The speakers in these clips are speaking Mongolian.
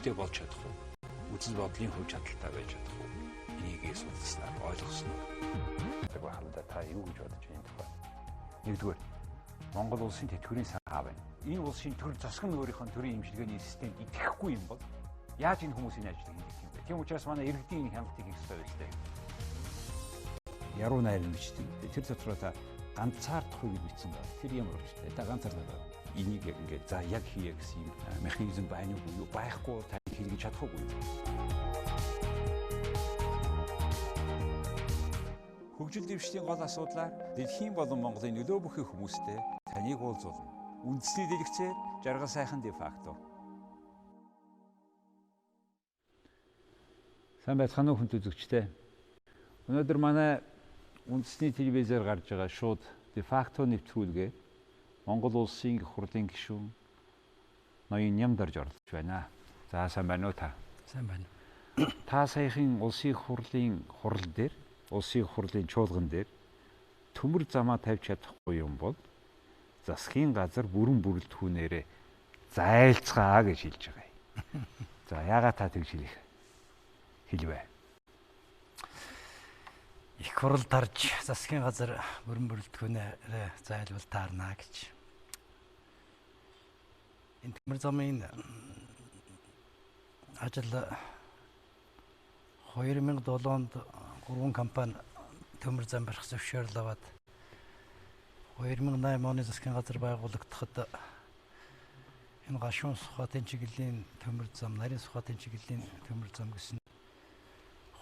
хүчтэй болж чадах уу? Үзэл бодлын хөв чадaltaй байж чадах уу? Энийг судалснаар ойлгосноо. Цаг байхад та юу гэж бодож байна тухай? Нэгдүгээр Монгол улсын тэтгэврийн санаа байна. Энэ улсын төр засаг нь өөрийнхөө төрийн имчилгээний системд итгэхгүй юм бол яаж энэ хүмүүсийн ажлыг хийх юм бэ? Тийм учраас манай иргэдийн хяналтыг хийх ёстой байлтай. Яруу найрын бичдэг. Тэр дотроо та ганцаардахгүй гэж бичсэн байна. Тэр ямар учиртай? Та ганцаардаа энийг ингээд за яг хийе гэсэн юм механизм байна уу юу? Байхгүй та хийлгэж чадахгүй юу? Хөгжил дэвшлийн гол асуудлаар дэлхийн болон Монголын нөлөө бүхий хүмүүстэй таныг уулзуулна. Үндэсний дэлгэцээр жаргал сайхан де факто. Сайн байцгаана уу хүнд үзэгчтэй. Өнөөдөр манай үндэсний телевизээр гарч байгаа шууд де факто нэвтрүүлгээ Монгол улсын их хурлын гишүүн Ноён Нямдарж оролцож байна. За сайн байна уу та? Сайн байна. Та саяхан улсын их хурлын хурал дээр, улсын их хурлын чуулган дээр төмөр замаа тавьж чадахгүй юм бол засгийн газар бүрэн бүрэлдэхүүнээрээ зайлцгаа гэж хэлж байгаа юм. За яагаад та тэгж хэлвэ? Их хурл тарж засгийн газар бүрэн бүрэлдэхүүнээр зайлвал таарна гэж. Энэ төмөр замын ажил 2007 онд 3 компани төмөр зам барих зөвшөөрөл аваад 2008 оны засгийн газар байгуулагдахад энэ гашуун сухатын чиглэлийн төмөр зам, нарийн сухатын чиглэлийн төмөр зам гэсэн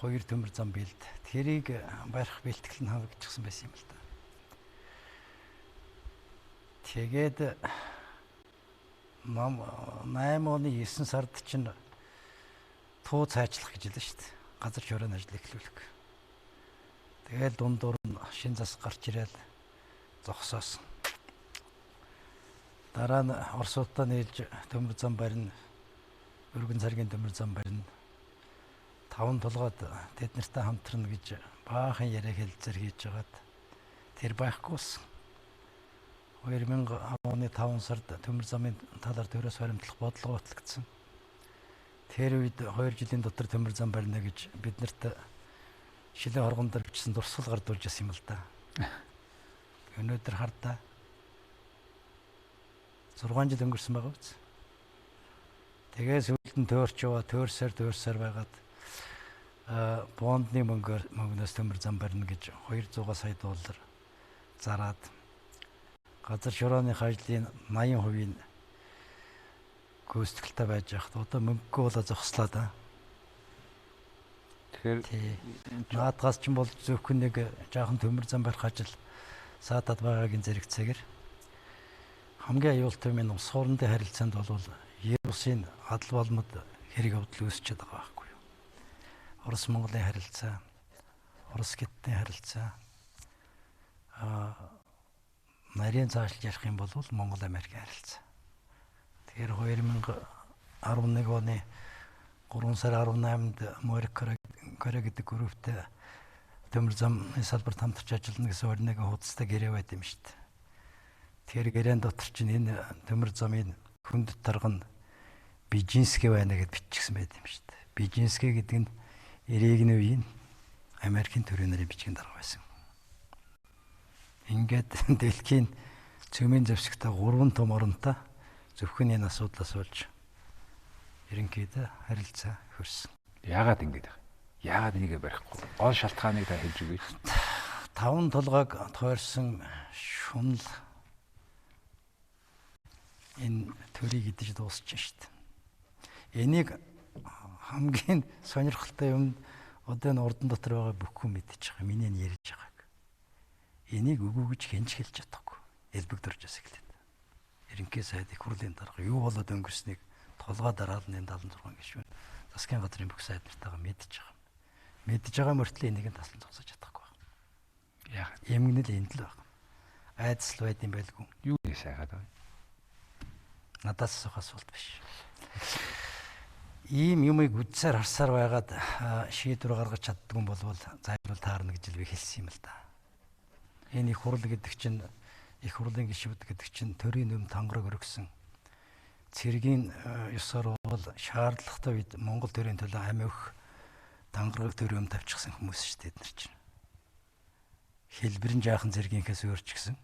2 төмөр зам бэлд. Тэрийг барих бэлтгэл нь хангагдчихсан байсан юм л да. Тэгээд 8 оны 9 сард чинь туу цаачлах гэж хэлсэн шүү дээ. Газар шорооны ажил эхлүүлэх. Тэгээд дундуур нь шин зас гарч ирэл зогсоосон. Дараа нь Оросуудаа нээлж төмөр зам барина. Өргөн царгийн төмөр зам барина. 5 толгойд тэд нартай хамтрана гэж баахан яриа хэлцэр хийж байгаад тэр байхгүйсэн. 2010 оны 5 сард төмөр замын талаар төрөөс баримтлах бодлого батлагдсан. Тэр үед 2 жилийн дотор төмөр зам барина гэж бид нарт шилэн хоргон дээр бичсэн дурсгал гардуулж байсан юм л да. Өнөөдөр хардаа 6 жил өнгөрсөн байгаа биз. Тэгээ сүүлд нь төөрсөр байгаад бондны мөнгнөөс төмөр зам барина гэж 200 сая доллар зараад газар шорооны ажлын 80% гүйцэтгэлтэй байж хат одоо мөнгөгүй болоо зогслоо да. Тэгэхээр наадгаас ч бол зөвхөн нэг жаахан төмөр зам барих ажил саатад байгаагийн зэрэгцээгээр хамгийн аюултай юм ус хоорондын харилцаанд бол Ерөлийн адал болмод хэрэг явдал үүсчихэд байгаа байхгүй юу. Орос Монголын харилцаа, Орос Гитний харилцаа нарийн цаашлж ярих юм бол Монгол Америкийн харилцаа. Тэгэхээр 2011 оны 3 сар 18-нд Морикора гэдэг групптэй төмөр замын салбарт хамтарч ажиллана гэсэн орныг хуудастай гэрээ байд юм шүү дээ. Тэр гэрээн дотор чинь энэ төмөр замын хүнд тарга нь Бижинский байна гэд биччихсэн байд юм шүү дээ. Бижинский гэдэг нь Ирээгийн үеийн Америкийн төрийн нарын бичгийн дарга байсан. Ингээд дэлхийн цөмийн зэвсэгтэй 3 том оронтой зөвхөн энэ асуудлаас болж ерөнхийдөө харилцаа хөрсөн. Яагаад ингэж байгаа? Яагаад энийг барихгүй? Гол шалтгааныг та хэлж өгье. 5 толгойг тойрсон шунал энэ төрийг идэж дуусчихсан шүү дээ. Энийг хамгийн сонирхолтой юм одоо энэ урдан дотор байгаа бүх хүн мэдчихэж байгаа. Миний нь ярьж байгааг. Энийг үгүй гэж хэнж хэлж чадахгүй. Элбэгдэрж бас эхлэв. Ерөнхий сайд их хурлын дарга юу болоод өнгөрснийг толгой дараалал нь 76 гишүүн засгийн газрын бүх сайд нартайгаа мэдж байгаа. Мэдж байгаа мөртлөө энийг нь таслан зогсож чадахгүй байна. Яагаад? Эмгэнэл энд л байна. Айдас л байд юм байлгүй. Юу гэж сайгаад байна? Надаас асуух асуулт биш. Ийм юмыг үдсээр харсаар байгаад шийдвэр гаргаж чаддгүй юм бол зайлвал таарна гэж л би хэлсэн юм л да. Энэ их хурл гэдэг чинь их хурлын гишүүд гэдэг чинь төрийн өмнө тангараг өргөсөн цэргийн ёс сурвал шаардлагатай үед Монгол төрийн төлөө амь өгөх дангараг төрөм тавьчихсан хүмүүс шүү дээ эдгээр чинь. Хэлбэр нь жаахан цэргийнхээс өөрч гисэн.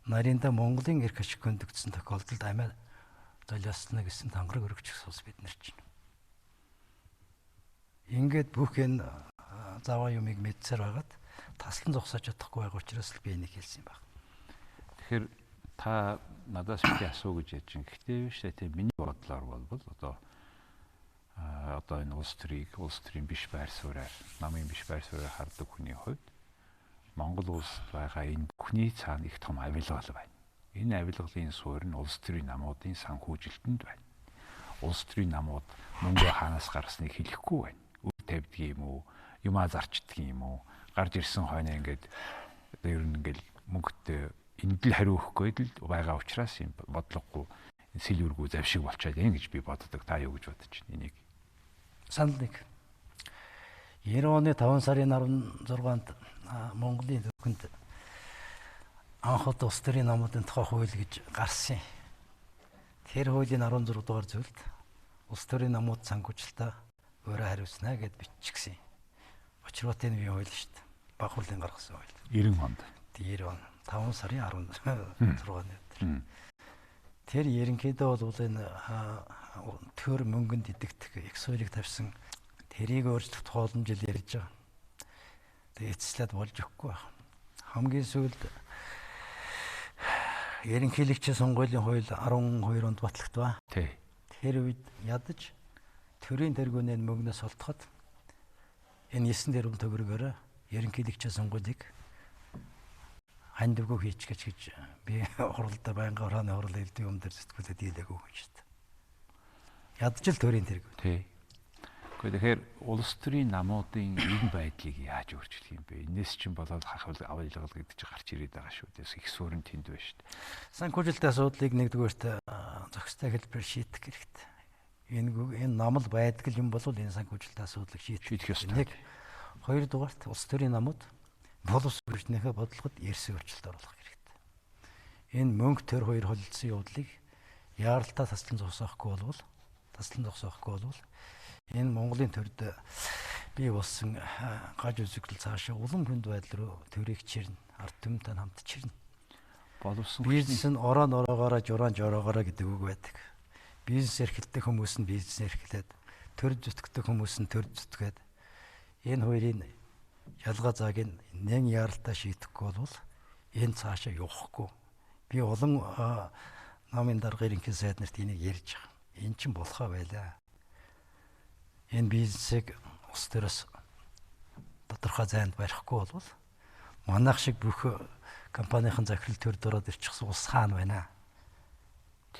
Нарийнда Монголын эрх ашиг хөндөгдсөн тохиолдолд амиа золиослно гэсэн дангараг өргөжчихсөн ус бид нар чинь. Ингээд бүх энэ заваа юмыг мэдсээр байгаад таслан зогсоож чадахгүй байгаа учраас л би энийг хэлсэн юм байна. Тэгэхээр та надаас би асуу гэж яаж юм. Гэхдээ биш тийм миний бодлоор бол одоо энэ улс төрийн биш байр сууриар, намын биш байр сууриар хардаг хүний хувьд Монгол улсад байгаа энэ бүхний цаана их том авилгал байна. Энэ авилгалын суурь нь улс төрийн намуудын санхүүжилтэнд байна. Улс төрийн намууд мөнгө хаанаас гарсныг хэлэхгүй байна. Үр тавьдаг юм уу, юмаа зарчдаг юм уу, гарч ирсэн хойно ингээд ер нь ингээд мөнгөтэй энд л хариу өгөхгүй л байгаа учраас юм бодлогогүй сэлүүргүй завшиг болчиход юм гэж би боддог. Та юу гэж бодож байна энийг? Санал нэг. 90 оны 5 сарын 16-нд Монголын төвхөнд анхад улс төрийн намуудын тухай хууль гэж гарсан. Тэр хуулийн 16 дугаар зүйлд улс төрийн намууд санхүүжилтаа өөрөө хариуцна гэд биччихсэн. Очроотой нь бий хууль шүү дээ. Баг хурлын гаргасан хууль. 90 онд. 90 он 5 сарын 16-нд. Тэр ерөнхийдөө бол энэ төр мөнгөнд идэгдэх их суурийг тавьсан тэрийг өөрчлөх тохиолдол ярьж байгаа. Тэгээ эцэслээд болж өгөхгүй байна. Хамгийн сүүлд ерөнхийлөгчийн сонгуулийн хууль 12 онд батлагдав. Тэр үед ядаж төрийн тэргүүнээ мөнгнөөс олдоход энэ 9 тэрбум төгрөгөөр ерөнхийлөгчийн сонгуулийг хандвгүй хийчих гэж би хурлаа байнгын орооны хурал элдв юм дээр зэтгүүлээд дийлээгүй юм шүү дээ. Ядаж л төрийн тэргүүн. Тэгэхээр улс төрийн намуудын энэ байдлыг яаж өөрчлөх юм бэ? Энэс чинь болоод авилгал гэдэг чинь гарч ирээд байгаа шүү дээ. Их суурин тэнд байна шүү дээ. Санхүүжилтийн асуудлыг нэгдүгээрт зохистой хэлбэрээр шийдэх хэрэгтэй. Энэ намал байдаг юм бол энэ санхүүжилтийн асуудлыг шийдэх ёстой. Хоёрдугаарт улс төрийн намууд боловс бүржнийхээ бодлогод эрс өөрчлөлт оруулах хэрэгтэй. Энэ мөнгө төр хоёр холилдсон явдлыг яаралтаа таслан зогсоохгүй болвол энэ Монголын төрд бий болсон гаж үзэгдэл цаашаа улам хүнд байдал руу төрийг чирнэ. Ард түмэнтэй хамт чирнэ. Боловсон бизнес нь ороогоороо жороогоороо гэдэг үг байдаг. Бизнес эрхэлдэг хүмүүс нь бизнес эрхлээд, төр зүтгэдэг хүмүүс нь төр зүтгээд энэ хоёрын ялгаа зааг нь нэг яаралтаа шийдэхгүй бол энэ цаашаа явахгүй. Би олон намын дарга ерөнхий сайд нарт энийг ярьж байгаа. Энэ чинь болохоо байлаа. Энэ бизнесийг улс төрөөс тодорхой зайд барихгүй бол манайх шиг бүх компанийн захирал төр дороод ирчихсэн улс хаана байна.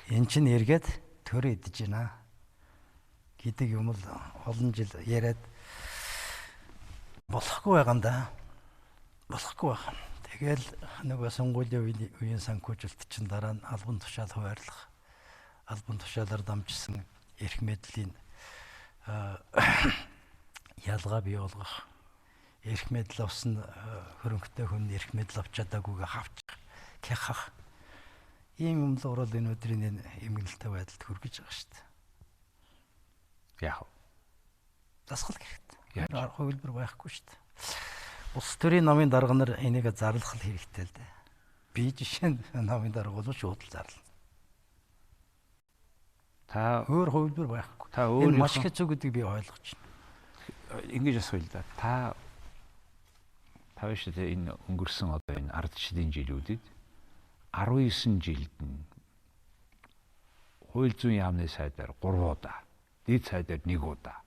Энэ чинь эргээд төр идэж байна гэдэг юм л олон жил яриад болохгүй байгаа юм да. Болохгүй байна. Тэгэл нөгөө сонгуулийн үеийн санхүүжилт чинь дараа нь албан тушаал хуваарлах, албан тушаалаар дамжсан эрх мэдлийн ялгаа бий болгох, эрх мэдэл авсан хөрөнгөтэй хүн эрх мэдэл авч чадаагүйгээ хавчих, кяхах. Ийм юм л орол энэ өдрийн эмгэнэлтэй байдалд хүргэж байгаа шүү дээ. Яг дасгал хэрэгтэй. Хувилбар байхгүй шүү дээ. Улс төрийн намын дарга нар энийг зарлах хэрэгтэй л дээ. Би жишээ нь намын дарга бол шууд л зарлана. Та өөр хувилбар байхгүй. Та өөр маш хэцүү гэдгийг би ойлгож байна. Ингэж асууя л да. Та шүү дээ энэ өнгөрсөн одоо энэ ардчлалын жилүүдэд 19 жилд нь хууль зүйн яамны сайдаар 3 удаа, дэд сайдаар 1 удаа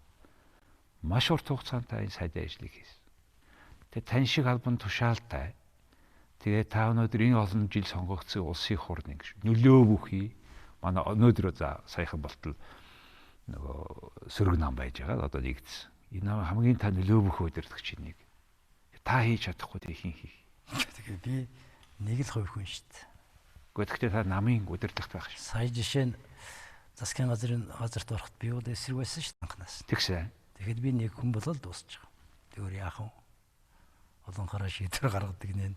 маш урт хугацаанд энэ сайдын ажлыг хийсэн. Тэгээ тань шиг албан тушаалтай. Тэгээ та өнөөдөр энэ олон жил сонгогдсон улсын хурлын гэж нөлөө бүхий манай өнөөдөр за саяхан болтол нөгөө сөрөг нам байж байгаа одоо нэгдсэн. Энэ хамгийн та нөлөө бүхий удирдах чинь нэг. Та хийж чадахгүй тэг хин хийх. Тэгээ би нэг л хувь хүн шүү дээ. Гэхдээ та намын удирдлагт байх шүү. Сая жишээ нь засгийн газарт ороход би бол эсрэг байсан шүү дээ анханаас. Тэгсэн. Тэгэхэд би нэг хүн болол дуусчих. Өөр яах вэ? Олон хараа шийдвэр гаргадаг нэ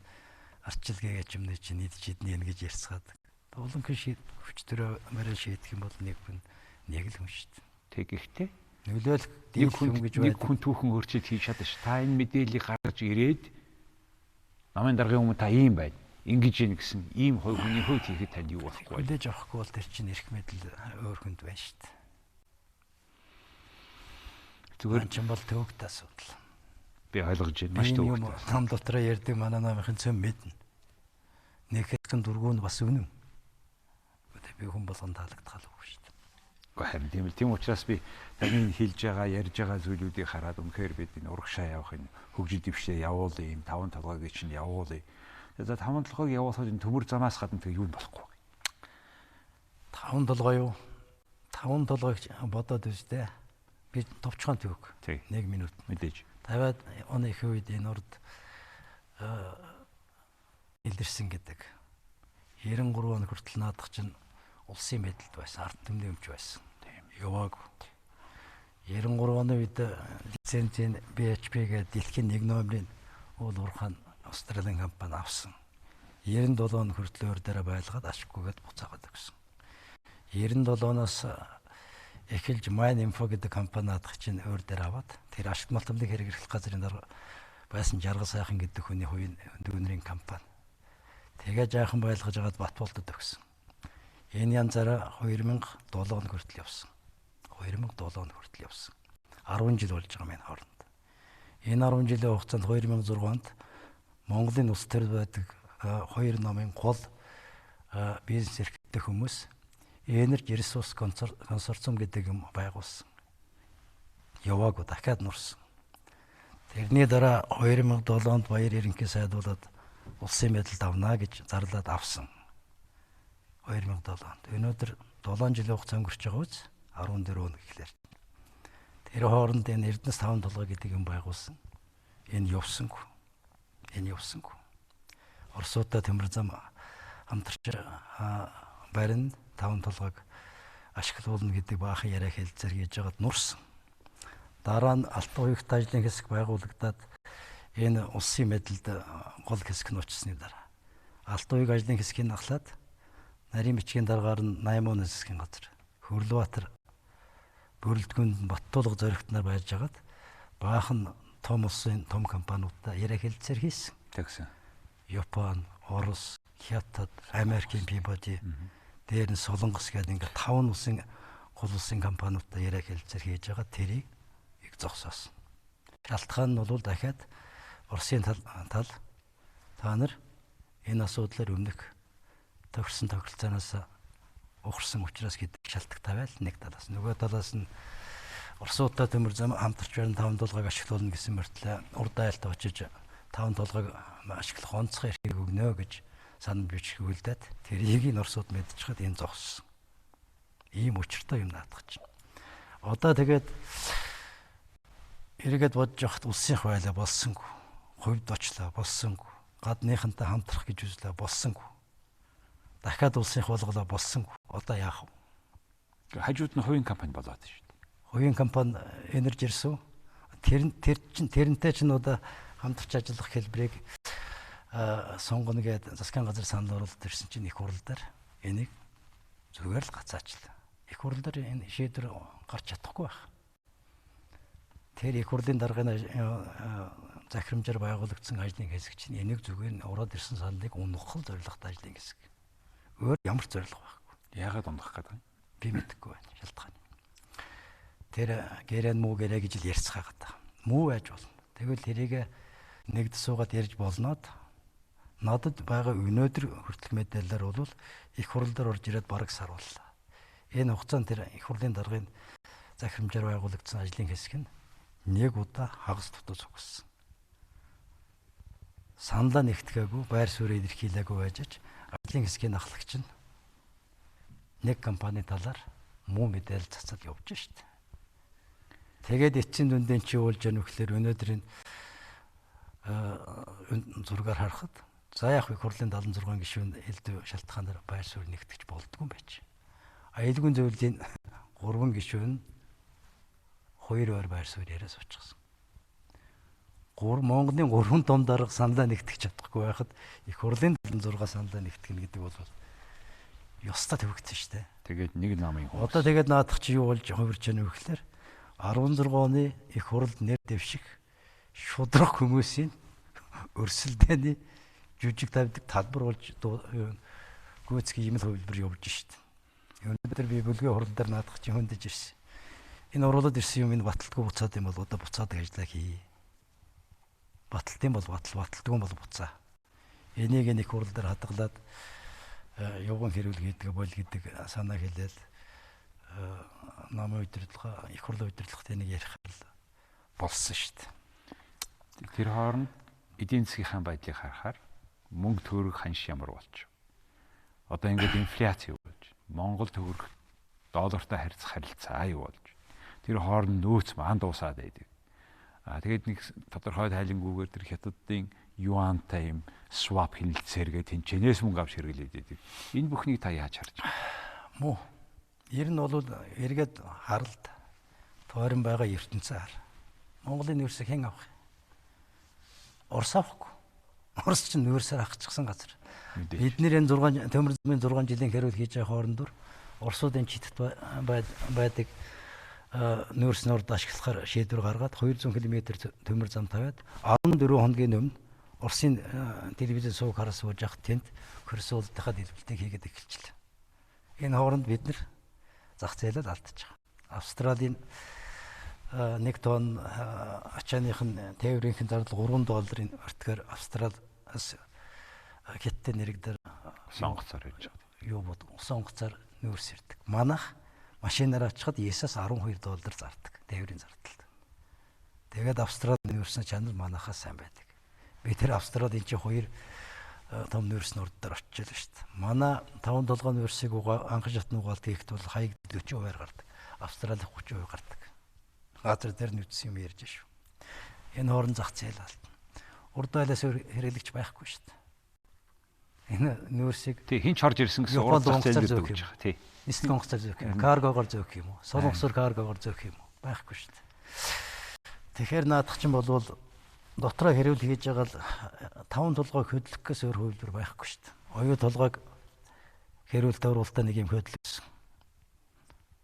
арчилгээ гэж юм чинь нийт жиднэ гэж ярьцгаад Улангийн хүч төрөө мөрөө шийдэх юм бол нэг хүн нэг л хүн шүү дээ. Тэгэхдээ Нөлөөлөх нэг дийлэх хүн юм гэж нэг байдаг. хүн түүхэн өөрчлөлт хийж чадна ш. Та энэ мэдээллийг гаргаж ирээд намын даргын өмнө та ийм байна. Ингэж ийн гэсэн ийм хүний хувьд хийхэд танд юу болохгүй. Хүлээж авахгүй бол тэр чинь эрх мэдэл өөр хүнд байна шүү дээ. Зүгээр чинь бол төвөгт асуудал. би ойлгож байна. Маш төвөгт. Нам дотроо ярьдаг манай намынхын цөм мэднэ. Нэг хэсгэн дургуун бас үнэн. Би хүн болгон таалагдхалгүй шүү дээ. Гэхдээ харин тийм л тийм учраас би таны хэлж байгаа, ярьж байгаа зүйлүүдийг хараад үнэхээр бид энэ урагшаа явах энэ хөгжил дэвшээ явуулъя, юм 5 толгойг чинь явуулъя. Тэгээд 5 толгойг явуулахад энэ төмөр замаас гадна тэг юу болохгүй. 5 толгой юу? 5 толгойг бодоод үзтээ. Би товчхон төвөг. 1 минут мэдээж. 50-аад оны их үед энэ урд илэрсэн гэдэг. 93 он хүртэл наадах чинь улсын мэдэлд байсан, ард түмний өмч байсан. Тийм. Яваагүй. 93 оны үед лицензийн BHP гэдэг дэлхийн 1 номерын уул уурхайн Австралийн компани авсан. 97 он хүртэл өөр дээрээ байлгаад ашиггүйгээд буцаагаад өгсөн. 97 оноос эхэлж Mine Info гэдэг компани наадах чинь өөр дээр аваад тэр ашиг малтамдыг хэрэглэх газрын дараа байсан Жаргал сайхан гэдэг хүний хувийн дүүнэрийн компани. Тэгээ жаахан байлгаж агаад Батболдод өгсөн. Энэ янзаараа 2007 он хүртэл явсан. 2007 он хүртэл явсан. 10 жил болж байгаа юм хооронд. Энэ 10 жилийн хугацаанд 2006 онд Монголын улс төр байдаг 2 номын гол бизнес эрхтэй хүмүүс Energy Resource Consortium гэдэг юм байгуулсан. Яваагүй дахиад нурсан. Тэрний дараа 2007 онд баяр ерөнхий сайдуулаад улсын медалд авна гэж зарлаад авсан. 2007 онд. Өнөөдөр 7 жилийн хугацаа өнгөрч байгаа үз 14 он гэхлээр. Тэр хооронд энэ Эрдэнэс 5 толгой гэдэг юм байгуулсан. Энэ явсангүй. Оросуудаа төмөр зам хамтарч барин 5 толгойг ашиглуулна гэдэг баахан яриа хэлцээр хийж байгаад нурсан. Дараа нь Алтан уягт ажлын хэсэг байгуулагдаад энэ улсын медалд гол хэсэг нь очсны дараа Алтан уяг ажлын хэсгийг ахлаад нарийн бичгийн дараагаар нь 8 оны хэсгийн газар Хөрлбаатар бүрэлдэхүүнд Баттуулга зоригтнаар байж байгаад баахан том улсын том компаниудаа яриа хэлцээр хийсэн. Тэгсэн. Япон, Орос, Хятад, Америкийн Peabody дээр нь Солонгос гэдэг ингээд 5 улсын гол улсын компаниудаа яриа хэлцээр хийж байгаа тэрийг их зогсоосон. Шалтгаан нь бол дахиад Оросын тал та нар энэ асуудлаар өмнөх тохирсон тохиролцоноос ухарсан учраас гэдэг шалтгаан тавиал нэг талаас. Нөгөө талаас нь Оросуудаа төмөр зам хамтарч барин 5 толгойг ашиглуулна гэсэн мөртлөө урд айлт очиж 5 толгойг ашиглах онцгой эрхийг өгнө гэж санал бичгүүлдээд тэрийг нь Оросууд мэдчихад энэ зогссон. Ийм учиртай юм наадах чинь. Одоо тэгээд эргээд бодож явахад улсын хуулиа болсонгүй. Хувьд очлоо болсонгүй. Гадныхантай хамтрах гэж үзлээ болсонгүй. Дахиад улсын хуулиа болсонгүй. Одоо яах вэ? Хажууд нь хувийн компани болоод шүү дээ. Хувийн компани Energy Resource тэрнтэй чинь одоо хамтарч ажиллах хэлбэрийг сонгоно гэдэг засгийн газар санал оруулалт ирсэн чинь их хурал дээр энийг зүгээр л гацаачлаа. Их хурал дээр энэ шийдвэр гарч чадахгүй байх. Тэр их хурлын дарганы захирамжаар байгуулагдсан ажлын хэсэг чинь энийг зүгээр ураад ирсэн саналыг унах зорилготой ажлын хэсэг. Өөр ямар ч зорилго байхгүй. Яагаад унах гэдэг вэ? Би мэдэхгүй байна шалтгаан. Тэр гэрэн муу гэрэ гэж л ярьцгаагаад байгаа. Муу байж болно. Тэгвэл тэрийг нэгд суугаад ярьж болноод надад байгаа өнөөдөр хүртэл мэдээлэлээр бол их хурал дээр орж ирээд бараг сар боллоо. Энэ хугацаанд тэр их хурлын даргын захирамжаар байгуулагдсан ажлын хэсэг нь нэг удаа хагас тутас өгсөн. Саналаа нэгтгэгээгүй, байр суурийг илэрхийлээгүй байж ажлын хэсгийн ахлагч нь нэг компани талаар муу мэдээлэл цацаад явж штт. Тэгээд эцсийн дүндээ чи уулж яах вэ гэхээр өнөөдрийн зургаар харахад за яг их хурлын 76 гишүүн элдв шалтгаанаар байр суурь нэгтгэж болдгүй юм байж. Аюулгүй зөвлөлийн 3 гишүүн 2 байр суурь яриа суучихсан. Монголын 3 том дарга саналаа нэгтгэж чадахгүй байхад их хурлын 76 саналаа нэгтгэнэ гэдэг бол ёстой тавигдсан шүү дээ. Тэгээд нэг намын хүмүүс. Одоо тэгээд наадах чи юу болж хувирч яана вэ гэхээр 16 оны их хуралд нэр дэвших шудрах хүмүүсийн өрсөлдөөний жүжиг тавьдаг талбар болж гүйцэтгэх юм л хувилбар явж шít. Өнөөдөр би бүлгийн хурал дээр наадах чи хөндөж ирсэн. Энэ оруулаад ирсэн юм энэ баталтгүй буцаад юм бол одоо буцаад ажиллаа хий. Баталтын бол баталтгүй бол буцаа. Энийг нэг хурал дээр хадгалаад явган хэрүүл хийдэг бол гэдэг санаа хэлээд намын удирдлага их хурлын удирдлагт энийг ярих болсон шүү дээ. Тэр хооронд эдийн засгийн байдлыг харахаар мөнгө төгрөг ханш ямар болж. Одоо ингээд инфляц юу болж. Монгол төгрөг доллартай харьцах харилцаа юу болж. Тэр хооронд нөөц маан дуусаад байдаг. Тэгээд нэг тодорхой тайлангүйгээр тэр хятадын юантай юм swap хяналтсээргээ тэнчэнээс мөнгө авч хэрэглээд байдаг. Энэ бүхнийг та яаж харж байна? Муу. Ер нь бол эргээд харалт тойрон байгаа ертөнцийн хар. Монголын нөөцийг хэн авах? Орос авахгүй. Орос ч нөөцөөр ахчихсан газар. Бидний энэ 6 төмөр замын 6 жилийн хэрүүл хийж байгаа хоорондор Оросуудын читэд байдаг нөөц норд ашиглахаар шийдвэр гаргаад 200 км төмөр зам тавиад 14 хоногийн өмнө Оросын телевизэн сууг хараас сууж явах тэнд хөрсөөлтийнхаа дэлбэлтийг хийгээд эхэлчихлээ. Энэ хооронд бид нэр зах зээлэл алдчих. Австралийн 1 тонн ачааных нь тээврийнхэн зардал $3 өртгөр Австралиас хятадын нэрэг дээр сонгоцоор явж байгаа. Юу бод сонгоцоор нөөц ирдэг. Манайх машинаар очиход $9-аас $12 зардаг тээврийн зардалд. Тэгээд Австралийн нөөцний чанар манайхаас сайн байдаг. Би тэр Австралийн чи 2 том нөөц норд дээр очиж л шүү дээ. Манай 5-7 нөөцийг анх шатны угаалт хийхэд бол хаяг 40% гардаг. Австрали 30% гардаг. Газар дээр нүдсэн юм ярьж шүү. Энэ хооронд зах зээл алдна. Урд айлаас хэрэглэгч байхгүй шүү дээ. Энэ нөөцийг тий хинч орж ирсэн гэсэн урд зах зээл өгч байгаа. Тий. Нислэг онгоцоор зөөх юм. Каргогоор зөөх юм уу? Солонгосоор каргогоор зөөх юм уу? Байхгүй шүү дээ. Тэгэхээр наадах чинь болвол дотроо хэрүүл хийж байгаа л 5 толгойг хөдлөхгээс өөр хувилбар байхгүй шүү дээ. Оюу толгойг хэрүүлтэй уруултаа нэг юм хөдлөсөн.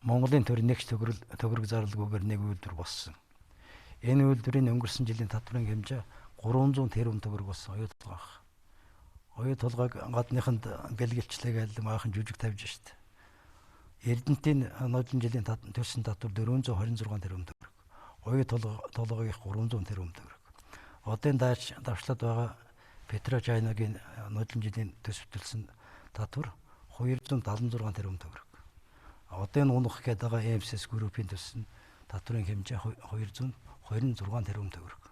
Монголын төрнийгч төгрөг зарлалгүйгээр нэг үйлдвэр болсон. Энэ үйлдвэрийн өнгөрсөн жилийн татврын хэмжээ 300 тэрбум төгрөг болсон оюу толгойх. Оюу толгойг гадныханд гэлгэлчлээгээл maaхан жүжиг тавьж штт. Эрдэнтийн нодлон жилийн төрсөн татвар 426 тэрбум төгрөг. Оюу толгойгийнх 300 тэрбум төгрөг. Одын давшлаад байгаа Петрочайнагийн нодлон жилийн төсөвтөлсөн татвар 276 тэрбум төгрөг. Одоо энэ унах гээд байгаа EMSS группийн төссөн татврын хэмжээ 226 тэрбум төгрөг.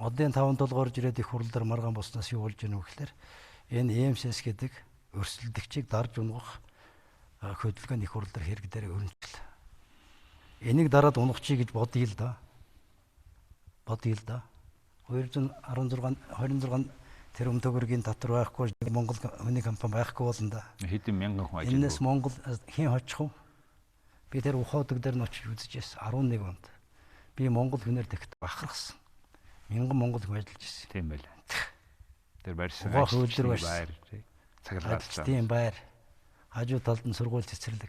Одын 5-7 орж ирээд их хурлаар маргаан боснаас юу болж ийнө вэ гэхээр энэ EMSS гэдэг өрсөлдөгчийг дарж унгах хөдөлгөөний их хурл дээр хэрэг дээр өрнөжл. Энийг дараад унгахчий гэж бодъё л да. 226 тэрбум төгрөгийн татвар байхгүй Монгол хүний компани байхгүй болно да. Хэдэн мянган хүн ажиллаж. Энэс Монгол хэн хоцох вэ? Би тэр ухаадаг дээр нь очиж үзчихсэн 11 онд. Би Монгол хүнээр тэгт бахархсан. Мянган Монгол хүн ажиллаж ирсэн. Тийм байлаа. Тэр барьсан байр тий. Цагаалгаалсан. Тийм байр. Хажуу талд нь сургууль цэцэрлэг.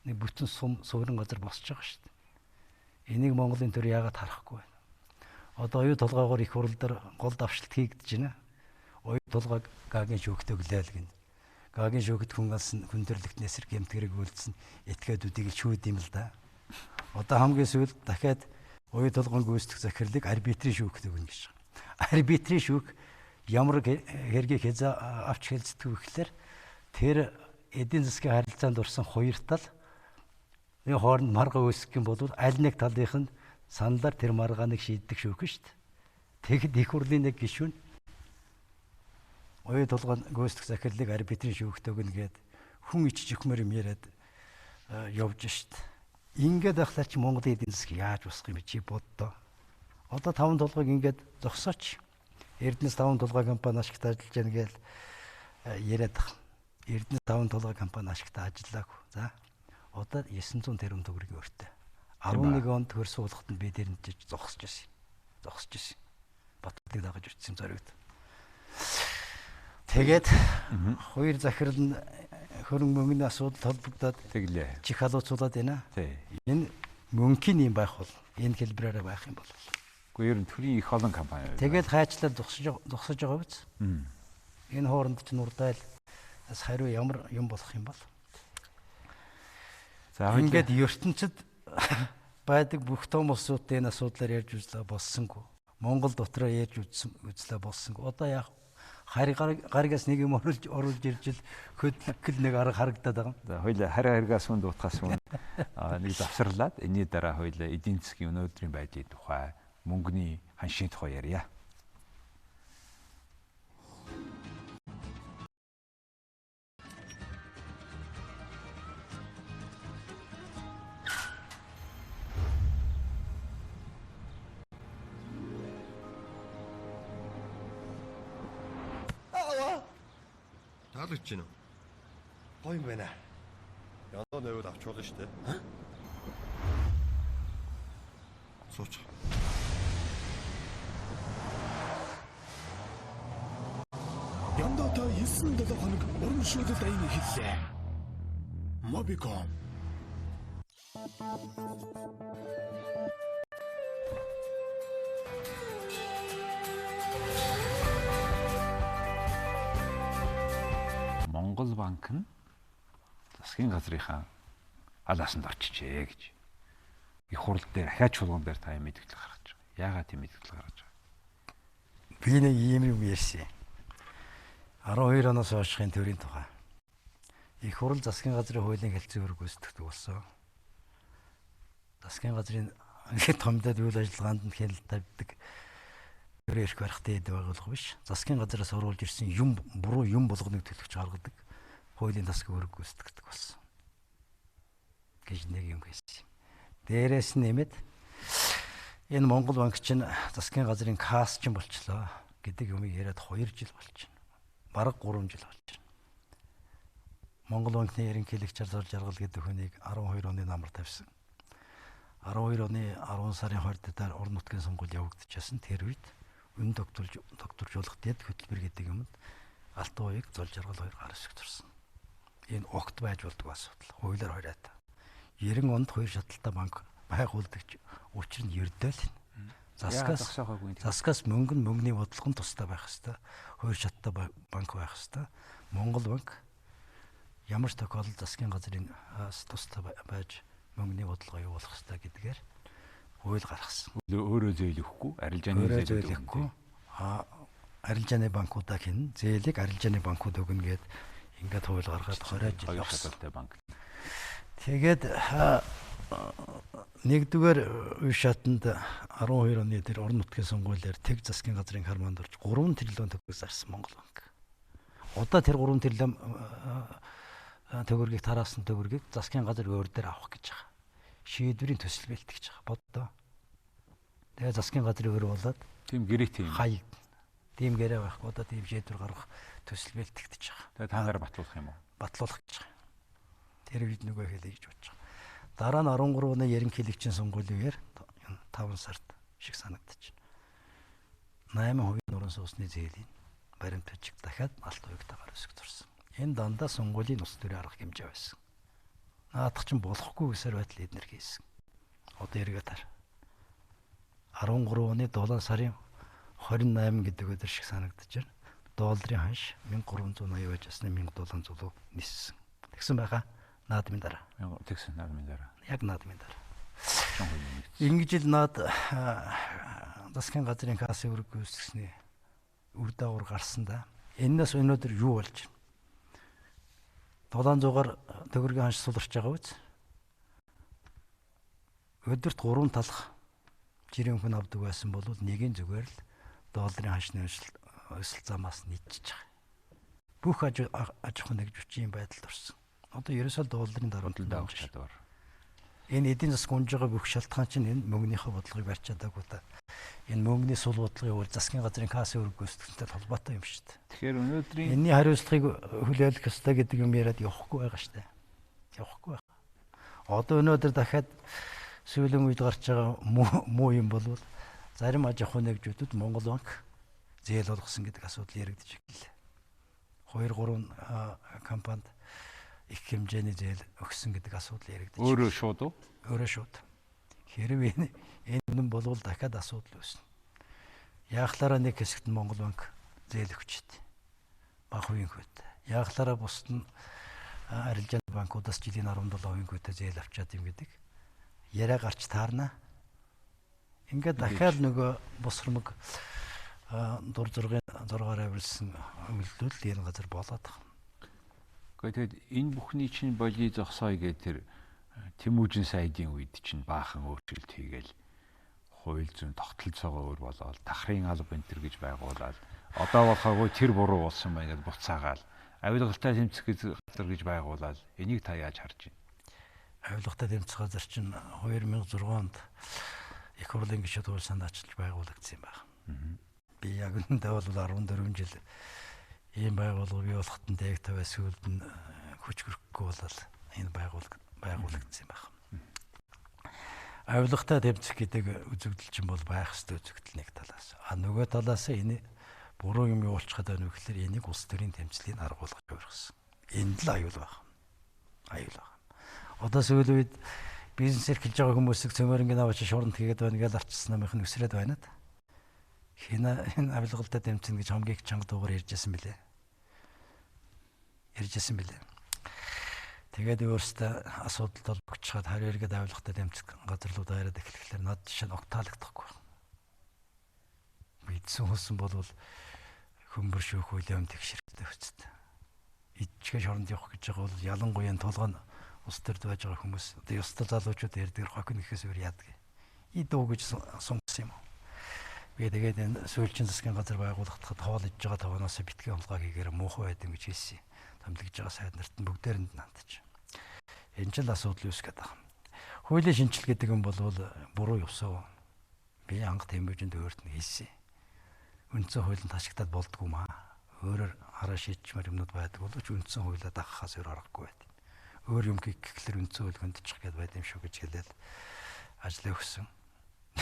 Нэг бүтэн суурин газар босч байгаа шүү дээ. Энийг Монголын төр яагаад харахгүй байна? Одоо оюу толгойгоор их хурл дээр гол давшилт хийгдэж байна. Оюу толгойг гагийн шүүхт өглөөл гин. Гагийн шүүхт хүн алсан хүндрэлт нээсэр гэмтгэрэг үйлдсэн этгээдүүдийг шүүд юм л да. Одоо хамгийн сүүлд дахиад оюу толгойн гүйцэтгэх захирлыг арбитрийн шүүхт өгнө гэж байгаа. Арбитрийн шүүх ямар хэргийг авч хэлцдэг вэ гэхээр тэр эдийн засгийн харилцаанд орсон хоёр тал энэ хооронд марга үүсгэх юм бол аль нэг талынх нь саналаар тэр маргааныг шийддэг шүүх шүү дээ. Тэгэхэд их хурлын нэг гишүүн оюу толгойн гүйцэтгэх захирлыг арбитрийн шүүхт өгнө гэд хүн ичжихмээр юм яриад явж шít. Ингээд байхлаа чи Монголын эдийн засгийг яаж босгох юм чи боддоо. Одоо 5 толгойг ингээд зогсооч. Эрдэнэс 5 толгой компани ашигт ажиллаж байна гээл яриад байгаа. Эрдэнэс 5 толгой компани ашигт ажиллаагүй. За. Одоо 900 тэрбум төгрөгийн өртөө. 11 онд хөр суулгахад нь би дээр нь зогсож байсан. Батуудыг дагаж ирсэн зоригд. Тэгээд хоёр захирал нь хөрөнгө мөнгөний асуудал холбогдоод Тэглээ. чих халууцуулаад байна. Тий. Энэ мөнгөний юм байх бол энэ хэлбэрээр байх юм бол. Гэхдээ ер нь төрийн их олон компани. Тэгээд хайчлаад зогсож байгаа биз. Энэ хооронд ч нурдайл бас хариу ямар юм болох юм бол. За ингээд ертөнцид байдаг бүх том улсуудын энэ асуудлаар ярьж үзлээ болсонгүй. Монгол дотроо ярьж үзлээ болсонгүй. Одоо яах гаригаас нэг юм оруулж ирж ил хөдлөл нэг арга харагдаад байгаа юм. За хоёул харигаас үнд утгаас үнд нэг завсарлаад энэний дараа хоёул эдийн засгийн өнөөдрийн байдлын тухай мөнгөний ханшийн тухай ярья. Таалагдж байна уу? Гоё юм байна. Янаа нэвэл авч болно шүү дээ. Сууч. Яндаа та 9-7 хоног урамшуулалт аян эхэллээ. Mobicom. Монгол банк нь засгийн газрынхаа алаасанд орчихжээ гэж. Их хурл дээр ахиад чуулган дээр та мэдээлэл гаргаж байгаа. Яагаад тийм мэдээлэл гаргаж байгаа? Би нэг ийм юм ярьсан. 12 оноос хойшийн төрийн тухай. Их хурл засгийн газрын хуулийн хэлцээ үүрэг гүйцэтгэдэг болсон. Засгийн газрын томдод үйл ажиллагаанд нь хяналт тавьдаг өөрөө ирэх барихтай байгуулга биш. Засгийн газраас оруулж ирсэн юм буруу юм болгоныг төлөвч гаргадаг хуулийн засгийн үүрэг гүйцэтгэдэг болсон. Гэж нэг юм хэлсэн. Дээрээс нь нэмээд энэ Монгол банк чинь засгийн газрын касс чинь болчлоо гэдэг юмыг яриад 2 жил болж байна. Бараг 3 жил болж байна. Монгол банкны ерөнхийлөгч Зол Жаргал гэдэг хүнийг 12 оны намар тавьсан. 12 оны 10 сарын 20-нд орон нутгийн сонгуул явагдчихсан тэр үед өн докторжуулах дэд хөтөлбөр гэдэг юмд Алтан уяг Зол Жаргал хоёр гар хэсэг турсан. Энэ огт байж болдог асуудал. Хуулиар хориад. 90 онд хоёр шаталтай банк байгуулдаг учир нь ердөөл. Заскаас мөнгөний бодлого нь тустай байх хэвээр. Хоёр шаттай банк байх хэвээр. Монгол банк ямар ч тохиолдолд засгийн газрын тустай байж мөнгөний бодлого явуулах хэвээр гэдгээр хууль гаргасан. Өөрөө зөөлөхгүй, арилжааны зөөлөхгүй. Арилжааны банкудаа хэн зээлийг арилжааны банкуд өгнө гэд ингээд хууль гаргаад 20 жил явсан банк. Тэгээд нэгдүгээр үе шатанд 12 оны тэр орон нутгийн сонгуулиар тэг засгийн газрын харманд орж 3 тэрлэн төгрөг зарсан Монгол банк. Одоо тэр 3 тэрлэн төгрөгийг тараасан төгрөгийг засгийн газар өөр дээр авах гэж байгаа. Шийдвэрийн төсөл бэлтгэж байгаа. Боддоо. Тэгээд засгийн газрын өөр болоод тийм гэрээ тийм. Хаяг. Тийм гэрээ байхгүй одоо тийм шийдвэр гаргах төсөл бэлтгэж байгаа. Тэгээд та нараа батлуулах юм уу? Батлуулах гэж байгаа. Тэр үед нөгөө хэлье гэж бодож байгаа. Дараа нь 13 оны ерөнхийлөгчийн сонгуулийн үеэр 5 сард шиг санагдаж байна. 8% нуран суусны зээлийн баримтчиг дахиад Алтан уяг тагаар өсөж турсан. Энэ дандаа сонгуулийн ус төрийн арга хэмжээ байсан. Наадах чинь болохгүй гэсээр байтал эднэр хийсэн. Одоо эргээ тар. 13 оны 7 сарын 28 гэдэг өдөр шиг санагдаж байна. Долларын ханш 1380 байж асны 1700 ниссэн. Тэгсэн байхаа наадмын дараа. Тэгсэн наадмын дараа. Яг наадмын дараа. Ингэж л наад засгийн газрын кассын үүрэг гүйцэтгэсний үр дагавар гарсан да. Энээс өнөөдөр юу болж байна? 700-аар төгрөгийн ханш суларч байгаа үз. Өдөрт 3 талах жирийн хүн авдаг байсан бол нэгийн зүгээр л долларын ханшны өсөлт замаас нийцэж байгаа. Бүх аж ахуйн нэгжүүчийн байдалд орсон. Одоо ерөөсөө долларын дараа төлөв чадвар. Энэ эдийн засаг унж байгаа бүх шалтгаан чинь энэ мөнгөнийхөө бодлогыг барьж чадаагүй та. Энэ мөнгөний сул бодлогын үйл засгийн газрын кассын үүрэг гүйцэтгэхтэй холбоотой юм шүү дээ. Тэгэхээр өнөөдрийн энэний хариуцлагыг хүлээх ёстой гэдэг юм яриад явахгүй байгаа шүү дээ. Явахгүй байна. Одоо өнөөдөр дахиад сүүлийн үед гарч байгаа муу юм болвол зарим аж ахуйн нэгжүүдэд Монгол банк зээл болгосон гэдэг асуудал яригдж эхэллээ. 2-3 компанид их хэмжээний зээл өгсөн гэдэг асуудал яригдчих. Өөрөө шууд уу? Өөрөө шууд. Хэрвээ энэ үнэн болвол дахиад асуудал үүснэ. Яахлаараа нэг хэсэгт Монгол банк зээл өгчихдээ. Бага хувийн хүйтэй. Яахлаараа бусд нь арилжааны банкудаас жилийн 17% хүйтэй зээл авчаад юм гэдэг. Яриа гарч таарна. Ингээд дахиад нөгөө босромог дур зургийн 6-аар авирсан үйлдэл энэ газар болоод байгаа. Гэхдээ энэ бүхний чинь боли зогсоё гэдэг тэр Тэмүүжин сайдын үед чинь баахан өөрчлөлт хийгээл хууль зүйн тогтолцоогоо өөр болоод тахрын алба энтер гэж байгуулаад одоо болохоогүй тэр буруу болсон байна гэж буцаагаал авилгалтай тэмцэх газар гэж байгуулаад энийг та яаж харж байна? Авилгалтай тэмцэх газар чинь 2006 онд их хурлын гишүүд хууль санаачилж байгуулагдсан юм байна. Би яг үүндээ бол 14 жил ийм байгууллага бий болоход нь дэг тавиас сүүлд нь хүч хөрөхгүй болол энэ байгуулагдсан юм байна. Авилгатай тэмцэх гэдэг үзэгдэл чинь бол байх ёстой үзэгдэл нэг талаас. Нөгөө талаас энэ буруу юм явуулчихад байна вэ гэхээр энийг улс төрийн тэмцлийн арга болгож хувирсан. Энд л аюул байна. Аюул байна. Одоо сүүл үед бизнес эрхэлж байгаа хүмүүсийг цөмөрнгийн аваач шуурд хийгээд байна гэж арчсан намынх нь өсрээд байна. Энэ авилгалтай тэмцэн гэж хамгийн их чанга дуугаар ярьжсэн билээ. Тэгээд өөрөөсөө асуудалд олбогчхад хариу эргээд авилгатай тэмцэх газарлуудаа яриад эхлэхээр над жишээ нь огтаалагдахгүй. Бидсэн хөлсөн бол хөмбөр шүүх үйл явдал тэгшэрхтэй хүчтэй. Ичгээ шоронд явах гэж байгаа бол ялангуяа толгой нь ус төрд байж байгаа хүмүүс одоо ёстой залуучууд ярьдаг хохин гэхээс өөр яадаг. Идөө гэж сунгасан юм. Би тэгээд энэ сүүлчийн засгийн газар байгуулагдахад хоол иж байгаа таваанаас битгий хулгай хийгээр муухай байд юм гэж хэлсэн. Томлогж байгаа сайд нарт нь бүгдээрэнд нандаж. Энэ ч л асуудал үүсгэж байгаа. Хуулийн шинжил гэдэг юм бол буруу ёсоо. Би анх Тэмүүжинд өөрт нь хэлсэн. Үндсэн хуулинд хашигтаад болдгоо маа. Өөрөөр хараа шийдчмээр юмнууд байдаг боловч үндсэн хуулиа дагахаас өөр аргагүй байт. Өөр юм гэхлээр үндсэн хууль хөндчих гээд байд юм шүү гэж хэлээд ажлаа өгсөн.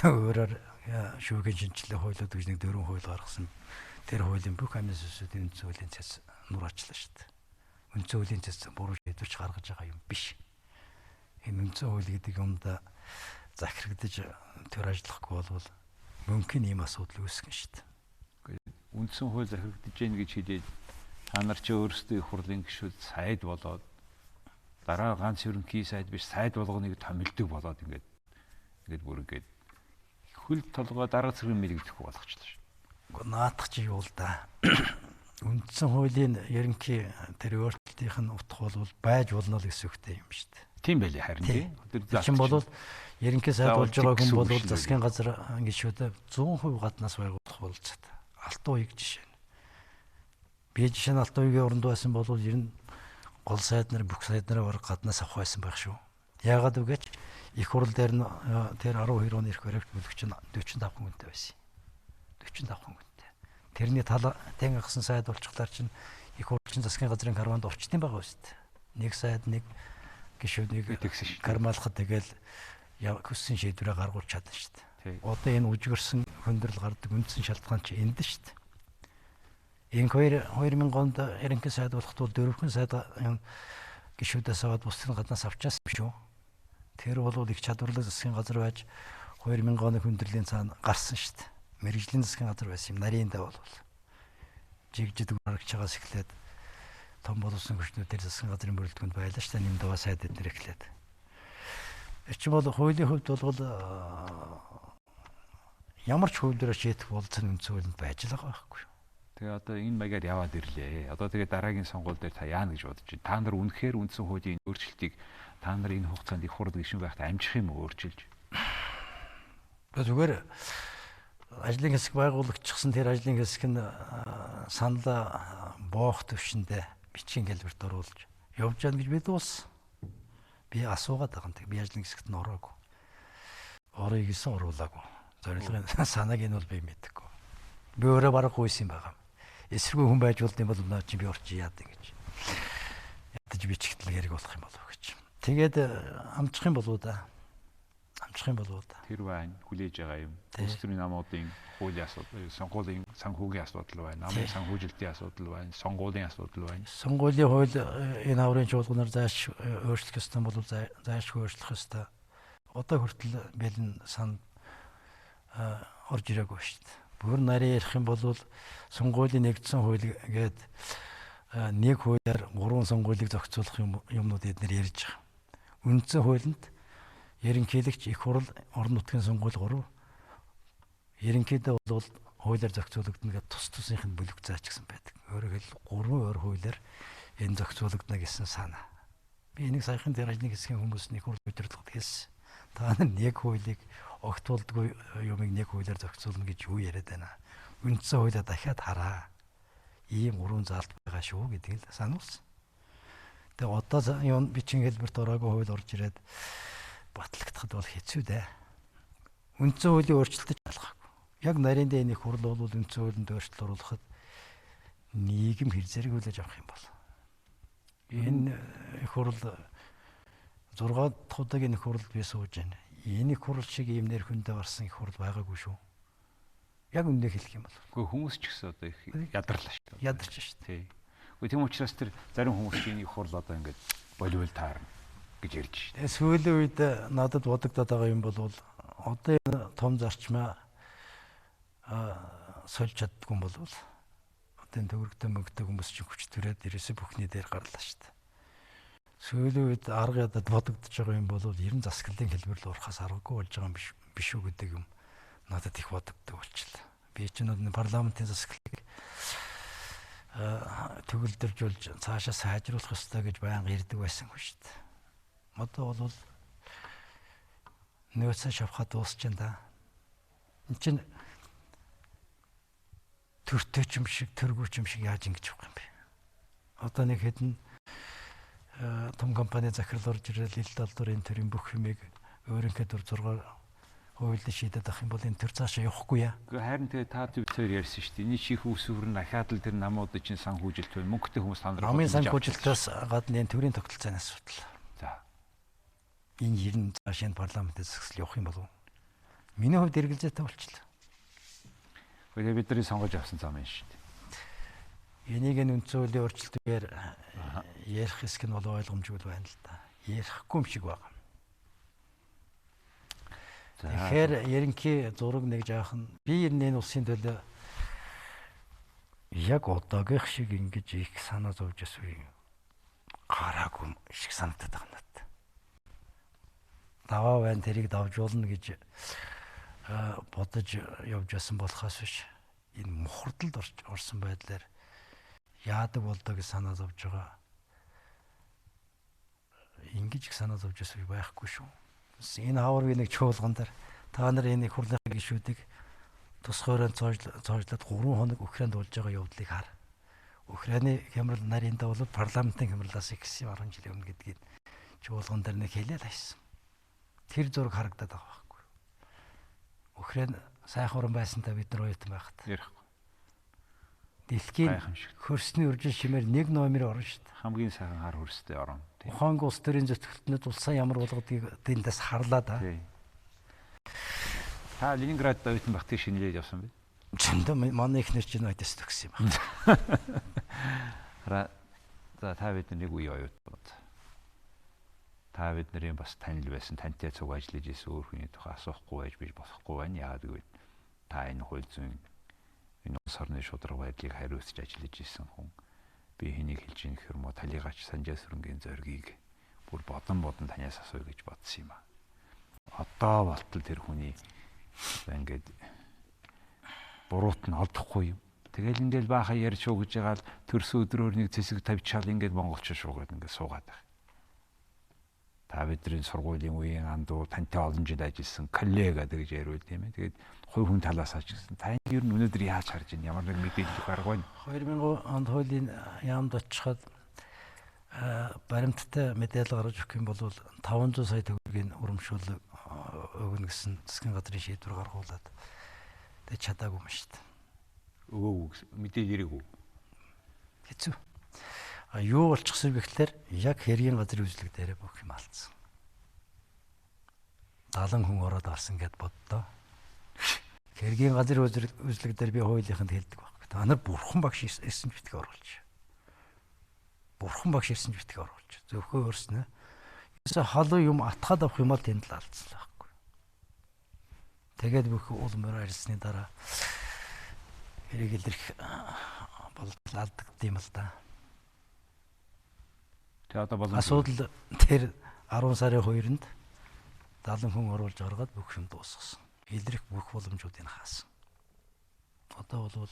Өөрөөр шүүхийн шинжилгээ хуулиуд гэж нэг 4 хууль гаргасан. Тэр хуулийн бүх амин сүсүүдийн үндсэн хуулийн цэс нураачлаа шүү дээ. Үндсэн хуулийн цэс буруу шийдвэрч гаргаж байгаа юм биш. Энэ үндсэн хууль гэдэг юмд захирагдаж төр ажиллахгүй бол мөнгөний ийм асуудал үүсгэн шүү дээ. Үндсэн хууль захирагдаж гин гэж хэлээд та нар чи өөрсдөө их хурлын гишүүд сайд болоод дараа ганц ерөнхий сайд биш сайд болгоныг томилдог болоод ингээд бүр ингээд хөл толгой дараа цэргийн мэрэгдэхгүй болгочлаа шүү. Уу наадах чи юу л да. Үндсэн хуулийн ерөнхий тэр өөрчлөлтийнх нь утга бол байж болно л гэсэн үгтэй юм шүү дээ. Тийм байлээ харин тийм. Чин бол ерөнхий сайд болж байгаа хүн бол засгийн газар гишүүдэд 100% гаднаас байгуулах болцоод Алтан уяг жишээ нь. Би жишээ нь Алтан уягийн оронд байсан бол ер нь гол сайд нар бүх сайд нараа баг гаднаас авах байсан байх шүү. Яагаад үгэж их хурл дээр нь тэр 12 оны эрх баригч бүлэгч нь 45 хүнтэй байсан. 45 хүнтэй. Тэрний тал тэнгахсан сайд болчихлаар чинь их хурлын засгийн газрын карванд орчдсан байгаа үст. Нэг сайд нэг гишүүдийг кармалахад тэгэл хүссэн шийдвэрээ гаргуулж чадна шүү дээ. Одоо энэ үжигэрсэн хөндрөл гардаг үндсэн шалтгаан чи энд шүү дээ. Энэ 2000 онд ерөнхий сайд болоход бол 4 сайд гишүүдээс аваад бусдын гаднаас авчаасан шүү. Тэр бол их чадварлаг засгийн газар байж 2000 оны хүндрэлийн цаана гарсан шүү дээ. Мэргэжлийн засгийн газар байсан юм. Нарийн даа бол жигжид гаргаж байгаас эхлээд том боловсон хүчнүүдээр засгийн газрын бүрэлдэхүүнд байлаа шүү дээ. Нэмд байгаа сайд эднэр эхлээд. Эч бол хуулийн хувьд бол ямар ч хуулиараа шийдэх болцсон үндсэн хуулинд байж л байгаа байхгүй юу. Тэгээ одоо энэ маягаар яваад ирлээ. Одоо тэгээ дараагийн сонгуул дээр та яана гэж бодож байна. Та нар үнэхээр үндсэн хуулийн өөрчлөлтийг та нар энэ хугацаанд их хурд гишүүн байхад амжих юм уу өөрчилж? Зүгээр ажлын хэсэг байгуулагчсан тэр ажлын хэсэг нь саналаа боох төвшөндөө бичгийн гэлбэрт оруулж явж яана гэж би дууссан. Би асуугаад байгаа юм. Би ажлын хэсэгт нь ороогүй. Орё гэсэн оруулаагүй. Зорилгын санааг нь бол би мэдээгүй. Би өөрөө барах үйсэн байгаа. Эсэргүй хүн байж болд юм бол наа чи би орчих яад ингэж. Ядаж би чигтэл хэрэг болох юм болов гэж. Тэгээд амжих юм болоо да. очих юм болов уу? Тэр байна. Хүлээж байгаа юм. Улс төрийн намуудын хуулийн асуудал, сонгуулийн санхүүгийн асуудал байна. Намын санхүүжилтийн асуудал байна. Сонгуулийн асуудал байна. Сонгуулийн хууль энэ хаврын чуулганаар зааш өөрчлөх ёстой бол заашгүй өөрчлөх ёстой. Одоо хүртэл бэлэн сан орж ирээгүй шүү дээ. Бүр нарийн ярих юм бол сонгуулийн нэгдсэн хууль гээд нэг хуулиар 3 сонгуулийг зохицуулах юмнууд эднэр ярьж байгаа. Үндсэн хуулинд ерөнхийлөгч, их хурал, орон нутгийн сонгуул 3. Ерөнхийдөө бол хуулиар зохицуулагдана гэдэг тус тусынх нь бүлэг заачсан байдаг. Өөрөөр хэлбэл 3 өөр хуулиар энэ зохицуулагдана гэсэн санаа. Би энийг саяхан дээр ажлын хэсгийн хүмүүс нэг хурал удирдлагад хэлсэн. Та нар нэг хуулийг огт болдгүй юмыг нэг хуулиар зохицуулна гэж юу яриад байна. Үндсэн хуулиа дахиад хараа. Ийм 3 заалт байгаа шүү гэдгийг л сануулсан. Тэгээ одоо юм бичин хэлбэрт ороогүй хууль орж ирээд батлагдахад бол хэцүү дээ. Үндсэн хуулийн өөрчлөлтөж алгаагүй. Яг нарийн дэйний хурал бол үндсэн хуулинд өөрчлөлт оруулахад нийгэм хэр зэрэгүүлж авах юм бол. Энэ их хурал 6 дахь удаагийн их хуралд би сууж байна. Энэ их хурал шиг ийм нэр хүндээ барсан их хурал байгаагүй шүү. Яг үндэ хэлэх юм бол. Гэхдээ хүмүүс ч гэсэн одоо их ядарлаа шүү дээ. Ядарч шүү дээ. Тий. Гэхдээ тийм учраас тэр зарим хүмүүс чинь их хурал одоо ингээд боловол таарна гэж ярьж шүү дээ. Сүүлийн үед надад бодогдоод байгаа юм бол одоо энэ том зарчмаа сольж чаддгүй юм бол одоо энэ төгрөгтэй мөнгөтэй хүмүүс чинь хүч төрээд ерөөсөө бүхний дээр гарлаа шүү дээ. Сүүлийн үед арга ядад бодогдож байгаа юм бол ер нь засаглалын хэлбэрлэл урахаас аргагүй болж байгаа юм биш үү гэдэг юм надад их бодогддог болчихлоо. Би ч нэг парламентын засаглалыг төгөлдөржүүлж цаашаа сайжруулах ёстой гэж байнга ярьдаг байсангүй шүү дээ. Одоо бол нөөцөө шавхад дуусч энэ да. Энд чинь төртөч юм шиг, төргүүч юм шиг яаж ингэж явах юм бэ? Одоо нэг хэдэн том компани захирал орж ирэл ил далдуурын төрийн бүх юмыг өөрийнхөө дөр 6 хуулийг шийдээд авах юм бол энэ төр цаашаа явахгүй яа. Харин тэгээ та төвчээр ярьсан шүү дээ. Энэ чих үсвэр нь ахаад л тэр намуудын чинь санхүүжилт байна. Мөнгөтэй хүмүүс тандрах. Намын санхүүжилтээс гадна энэ төрийн тогтолцооны асуудал. За. Энэ ер нь цаашаа парламентээс зэксэл явах юм болов уу? Миний хувьд эргэлзээтэй болчихлоо. Гэхдээ бидний сонгож авсан зам юм шүү дээ. Энийг энэ үндсэн хуулийн өөрчлөлтөөр ярих хэсэг нь бол ойлгомжгүй байна л да. Ярихгүй юм шиг байна. Тэгэхээр ерөнхий зураг нэг жаахан би энэ улсын төлөө яг одоогийнх шиг ингэж их санаа зовж эсвэл гараагүй шиг санагдаад байгаа надад. Даваа байна тэрийг давжуулна гэж бодож явж байсан болохоос биш энэ мухардалд орсон байдлаар яадаг болдоо гэж санаа зовж байгаа. Ингэж их санаа зовж эсвэл байхгүй шүү. Энэ хаврын нэг чуулган дээр та нар энэ хурлын гишүүдийг тусгаараа цоожлоод 3 хоног Украинд болж байгаа явдлыг хар. Украины хямрал нарийнда бол парламентын хямралаас их гэсэн 10 жилийн өмнө гэдгийг чуулган дээр нэг хэлээд хайсан. Тэр зураг харагдаад байгаа байхгүй. Украин сайхан орн байсантай бид нар оюутан байхад ярихгүй. Дэлхийн хөрсний үржил шимээр 1 номер орно шүү дээ. Хамгийн сайхан хар хөрстэй орн. Ухаанг улс төрийн зөвтгөлтнөд улсаа ямар болгодгийг дэндээс харлаа да. Та Ленинградд оюутан багтыг шинэлээд явсан бэ? Чөндөө манай ихнэр чинь оюутан төгссөн юм байна. За та бидний үе оюутнууд. Та бидний бас танил байсан, тантай цуг ажиллаж исэн өөр хүний тухай асуухгүй байж бий болохгүй байна. Яагаад гэвэл та энэ хууль зүйн энэ улс орны шударга байдлыг хариуцж ажиллаж исэн хүн. Би хэнийг хэлж ийн гэхээр мо талигач Санжаа Сүрэнгийн зоригийг бүр бодон танаас асууя гэж бодсон юм аа. Одоо болтол тэр хүний ингээд буруут нь олдохгүй юм. Тэгэл ингээл баахан ярьж шүү гэж байгаа л төрсөн өдрөөр нэг цэсэг тавьчаал ингээд монголч шуугаад ингээд суугаад байна. Та бидний сургуулийн үеийн андуу тантай олон жил ажилласан коллега гэж яриул тийм ээ. Тэгээд хувь хүн талаас ч гэсэн та ер нь өнөөдөр яаж харж байна? Ямар нэг мэдээлэл гаргав нь 2000 онд хуулийн яамд очиход баримттай мэдээлэл гаргаж өгөх юм бол 500 сая төгрөгийн урамшуул өгнө гэсэн засгийн газрын шийдвэр гаргуулад тэг чадаагүй юм шүү дээ. Өгөөгүй мэдээлэл ирээгүй. Хэцүү. Юу болчихсон бэ гэхээр яг хэргийн газрын үзлэг дээрээ бүх юм алдсан. 70 хүн ороод гарсан гэд боддоо. Хэргийн газрын үзлэг дээр би хуулийнханд хэлдэг баг. Та нар бурхан багш ирсэн ч битгий оруулж. Бурхан багш ирсэн ч битгий оруулж. Зөвхөн өөрснөө ерөөсө халуун юм атгаад авах юм бол тэнд л алдсан л байхгүй. Тэгээд бүх улмаар ирсний дараа хэрэг илэрх болдолалдаг юм л да. Тэгээ одоо боломж асуудал тэр 10 сарын 2-нд 70 хүн оруулж ороод бүх юм дуусгасан. Илэрх бүх боломжуудыг хаасан. Одоо бол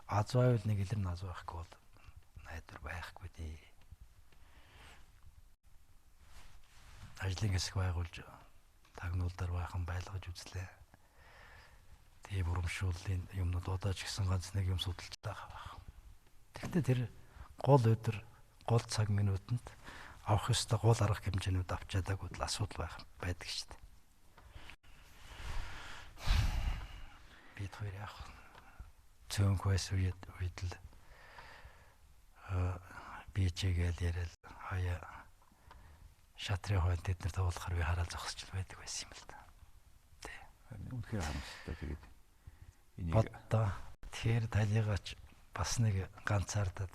аз байвал нэг илэр наз байхгүй бол найдвар байхгүй дээ. Ажлын хэсэг байгуулж тагнуулдар байхан байлгаж үзлээ. Тэгээ бурамшууллын юмнууд одоо ч гэсэн ганц нэг юм судалж байгаа байх. Тэгвэл тэр гол өдөр гол цаг минутанд авах ёстой гол арга хэмжээнүүд авчаадаг бол асуудал байдаг шүү дээ. Бид хоёр яах цөөнх байсан үед л бичээгээл яриад хаяа шатрын хойд тэд нар тавуулахаар би хараад зогсож байдаг байсан юм л да. Тэ. үнэхээр харамсалтай тэгээд энийг боддоо тэр талигач бас нэг ганцаардаад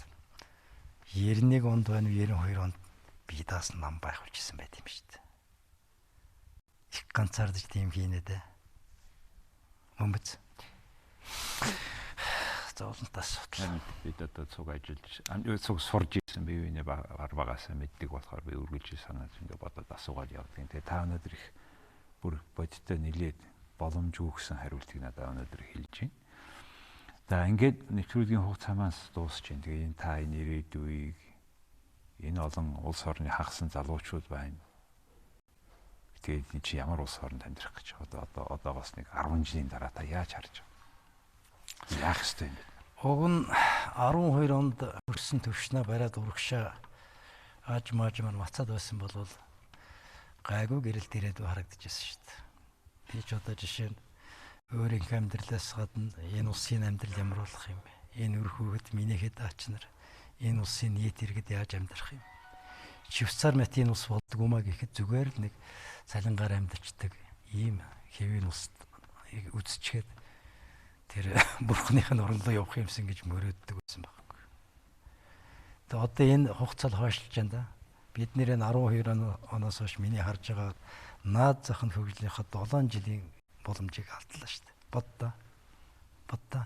91 онд байна уу 92 онд би даас нам байхулжсэн байт юм шүү дээ. Их ганцаардаж тийм хийнэ дээ. Мөмбөц. Зовлонтой асуудал. бид одоо цуг ажиллаж цуг сурж ирсэн биеийн багасаа мэддэг болохоор би үргэлж санаад ингэ бодоод асуугаад явдаг. Тэгээ та өнөөдөр их бүр бодиттой нилээд боломж өгсөн хариултыг надад өнөөдөр хэлж байна. За ингээд нэвтрүүлгийн хугацаамаас дуусч байна. Тэгээ энэ та энэ ирээдүйг энэ олон улс орны хагасан залуучууд байна. Тэгээд энэ чи ямар улс оронд амьдрах гэж одоогоос нэг 10 жилийн дараа та яаж харж байна? Яах ёстой юм бэ? Уг нь 12 онд хөрсөн төвшнөө бариад урагшаа ааж маажмаар мацаад байсан бол гайгүй гэрэлт ирээд харагдчихсан шүү дээ. Би ч одоо жишээ нь өөрийнхөө амьдралаас гадна энэ улсын амьдрал ямар болох юм бэ? Энэ өр хүүхэд минийхэд аач нар энэ улсын нийт иргэд яаж амьдрах юм? Швейцар мэт энэ улс болдгоо маа гэхэд зүгээр л нэг цалингаар амьдарчдаг ийм хэвийн улсад үзчихэд тэр бурхных нь орон руу явах юмсан гэж мөрөөддөг байсан байхгүй. Тэгээ одоо энэ хугацаа хойшлж байна да. Бид нэр энэ 12 оноос хойш миний харж байгаа наад зах нь хөгжлийнхаа 7 жилийн боломжийг алдлаа шүү дээ. Боддоо.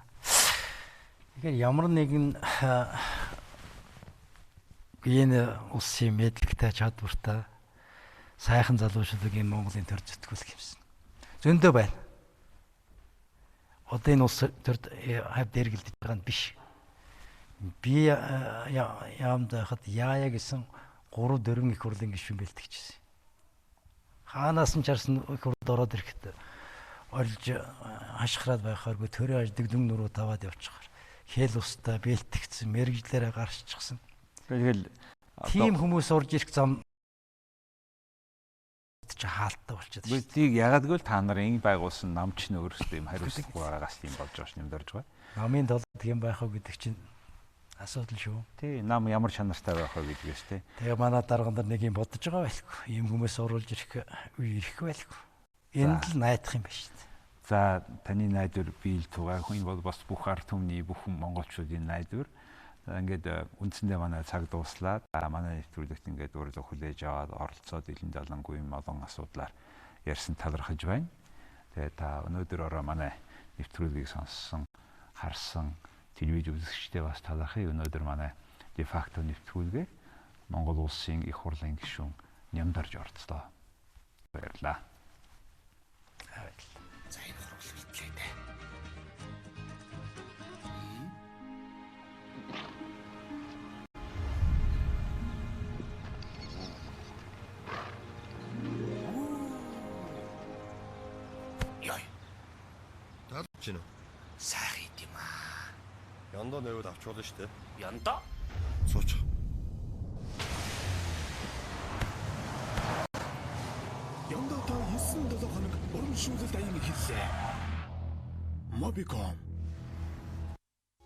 Тэгэхээр ямар нэгэн энэ улсын мэдлэгтэй чадвартай сайхан залуучуудыг энэ Монголын төр зүтгүүлэх юмсан. Зөндөө байна. Одоо энэ улс төрд хавь дээргэлдэж байгаа нь биш. Би яамд байхад яая гэсэн 3-4 их хурлын гишүүн бэлтгэжсэн. Хаанаас нь чарсан их хурлд ороод ирэхэд орж хашхраад байхааргүй төрийн аждаг дүн нуруу таваад явчихаар хэл устаа бэлтгэсэн мэрэгжлээрээ гарччихсан. Тэгэл тийм хүмүүс орж ирэх зам чи хаалттай болчиход байна. Бидийг ягаадгүй л та нарын байгуулсан нам ч нөөсөө юм хариуцлагагүй байгаас тийм болж байгаа ш нэмдэрж байгаа. Намын толгойд юм байх уу гэдэг чинь асуудал шүү. Тий, нам ямар чанартай байх вэ гэдгээс тий. Тэгээ манай дарга нар нэг юм бодож байгаа байлгүй. Ийм хүмүүс оруулж ирэх үе ирэх байлгүй. Энд л найдах юм байна шүү дээ. За таны найдвар биел тугай хүн бол бас бүх ард түмний бүх монголчуудын найдвар. Ингээд үндсэндээ манай цаг дууслаад манай нэвтрүүлэгт ингээд өөрөөр хүлээж аваад оролцоод илэн далангүй олон асуудлаар ярьсан талархаж байна. Тэгээ та өнөөдөр манай нэвтрүүлгийг сонссон, харсан телевиз үзэгчдээ бас талархъя. Өнөөдөр манай де факто нэвтрүүлгээр Монгол улсын их хурлын гишүүн Нямдарж оролцлоо. Баярлалаа. За энэ хурлыг итлээ. Жин үү? Сайхан юм аа. Яндаа нэвд авчуулна штэ. Яндаа? Сууч. Яндаа та 9-7 хоног урамшуулалт аян эхэллээ. Mobicom